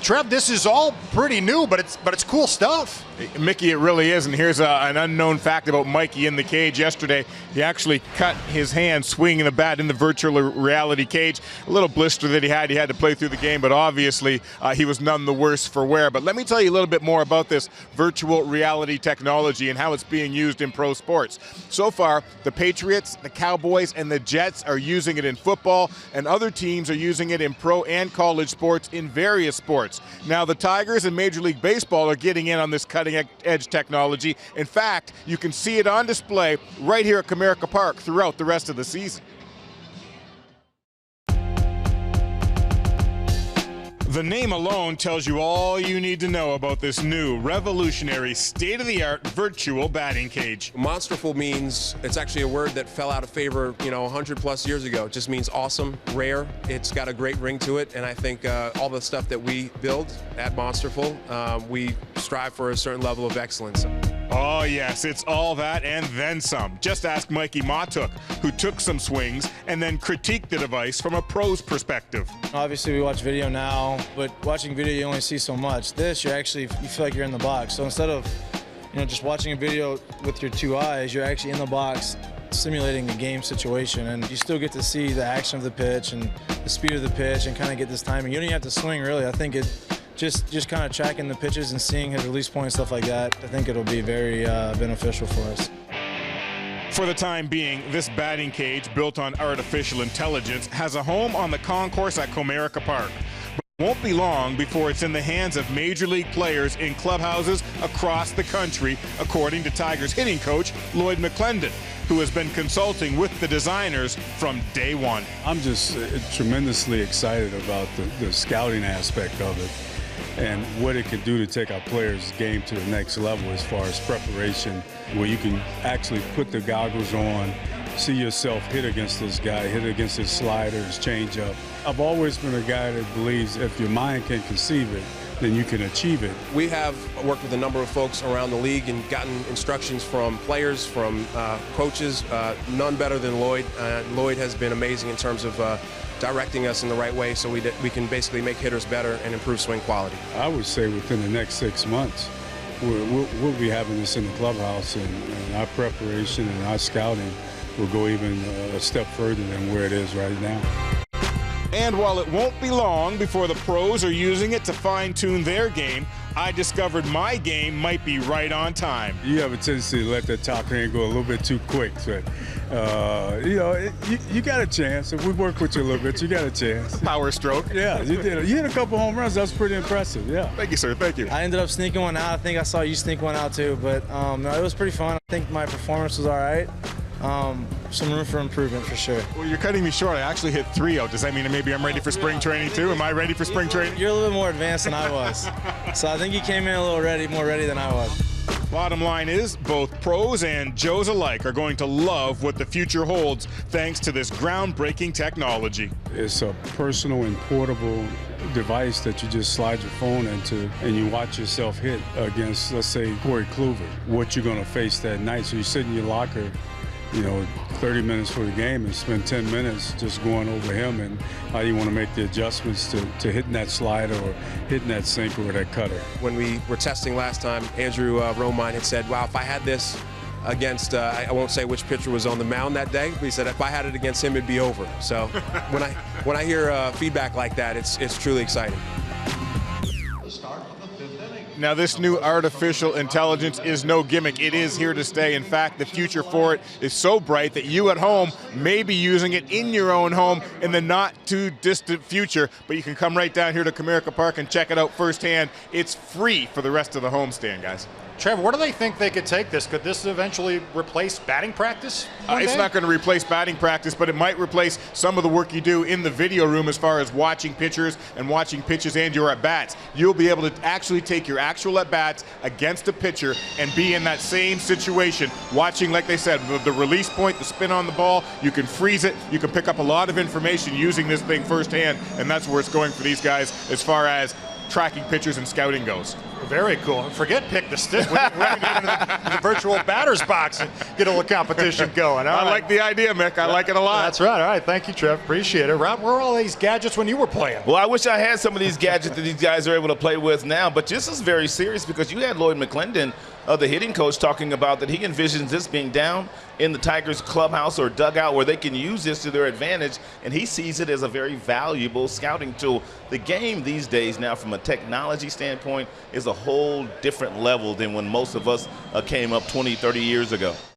Trev, this is all pretty new, but it's cool stuff. Mickey, it really is, and here's an unknown fact about Mikey in the cage yesterday. He actually cut his hand swinging the bat in the virtual reality cage. A little blister that he had to play through the game, but obviously he was none the worse for wear. But let me tell you a little bit more about this virtual reality technology and how it's being used in pro sports. So far, the Patriots, the Cowboys, and the Jets are using it in football, and other teams are using it in pro and college sports in various sports. Now, the Tigers and Major League Baseball are getting in on this cutting-edge technology. In fact, you can see it on display right here at Comerica Park throughout the rest of the season. The name alone tells you all you need to know about this new, revolutionary, state-of-the-art virtual batting cage. Monsterful means, it's actually a word that fell out of favor, 100 plus years ago. It just means awesome, rare. It's got a great ring to it, and I think all the stuff that we build at Monsterful, we strive for a certain level of excellence. Oh yes, it's all that and then some. Just ask Mikey Matuk, who took some swings and then critiqued the device from a pro's perspective. Obviously we watch video now, but watching video you only see so much. This, you feel like you're in the box. So instead of just watching a video with your two eyes, you're actually in the box simulating a game situation, and you still get to see the action of the pitch and the speed of the pitch and kind of get this timing. You don't even have to swing really. I think just kind of tracking the pitches and seeing his release point and stuff like that, I think it'll be very beneficial for us. For the time being, this batting cage, built on artificial intelligence, has a home on the concourse at Comerica Park. But it won't be long before it's in the hands of Major League players in clubhouses across the country, according to Tigers hitting coach Lloyd McClendon, who has been consulting with the designers from day one. I'm just tremendously excited about the scouting aspect of it and what it can do to take our players' game to the next level as far as preparation, where you can actually put the goggles on, see yourself hit against this guy, hit against his slider, his changeup. I've always been a guy that believes if your mind can conceive it, then you can achieve it. We have worked with a number of folks around the league and gotten instructions from players, from coaches, none better than Lloyd. Lloyd has been amazing in terms of directing us in the right way so we can basically make hitters better and improve swing quality. I would say within the next 6 months, we'll be having this in the clubhouse, and our preparation and our scouting will go even a step further than where it is right now. And while it won't be long before the pros are using it to fine-tune their game, I discovered my game might be right on time. You have a tendency to let that top hand go a little bit too quick. So, you got a chance. If we work with you a little bit, you got a chance. Power stroke. Yeah, you did. You hit a couple home runs. That's pretty impressive, yeah. Thank you, sir. Thank you. I ended up sneaking one out. I think I saw you sneak one out too, but no, it was pretty fun. I think my performance was all right. Some room for improvement for sure. Well, you're cutting me short. I actually hit 3 out. Does that mean maybe I'm ready for spring training too? Am I ready for spring training? You're a little bit more advanced than I was. So I think you came in a little more ready than I was. Bottom line is, both pros and Joes alike are going to love what the future holds thanks to this groundbreaking technology. It's a personal and portable device that you just slide your phone into and you watch yourself hit against, let's say, Corey Kluber, what you're going to face that night. So you sit in your locker, 30 minutes for the game and spend 10 minutes just going over him and how you want to make the adjustments to hitting that slider or hitting that sinker or that cutter. When we were testing last time, Andrew Romine had said, wow, if I had this against, I won't say which pitcher was on the mound that day, but he said if I had it against him, it'd be over. So when I hear feedback like that, it's truly exciting. Now, this new artificial intelligence is no gimmick. It is here to stay. In fact, the future for it is so bright that you at home may be using it in your own home in the not-too-distant future. But you can come right down here to Comerica Park and check it out firsthand. It's free for the rest of the homestand, guys. Trevor, where do they think they could take this? Could this eventually replace batting practice? It's not going to replace batting practice, but it might replace some of the work you do in the video room as far as watching pitchers and watching pitches and your at-bats. You'll be able to actually take your actual at-bats against a pitcher and be in that same situation, watching, like they said, the release point, the spin on the ball. You can freeze it. You can pick up a lot of information using this thing firsthand, and that's where it's going for these guys as far as tracking pitchers and scouting goes. Very cool. Forget pick the stick. We're going to get into the virtual batter's box and get a little competition going. I like the idea, Mick. I like it a lot. That's right. All right. Thank you, Trev. Appreciate it. Rob, where were all these gadgets when you were playing? Well, I wish I had some of these gadgets that these guys are able to play with now, but this is very serious because you had Lloyd McClendon, the hitting coach, talking about that he envisions this being down in the Tigers clubhouse or dugout where they can use this to their advantage, and he sees it as a very valuable scouting tool. The game these days now from a technology standpoint is a whole different level than when most of us came up 20, 30 years ago.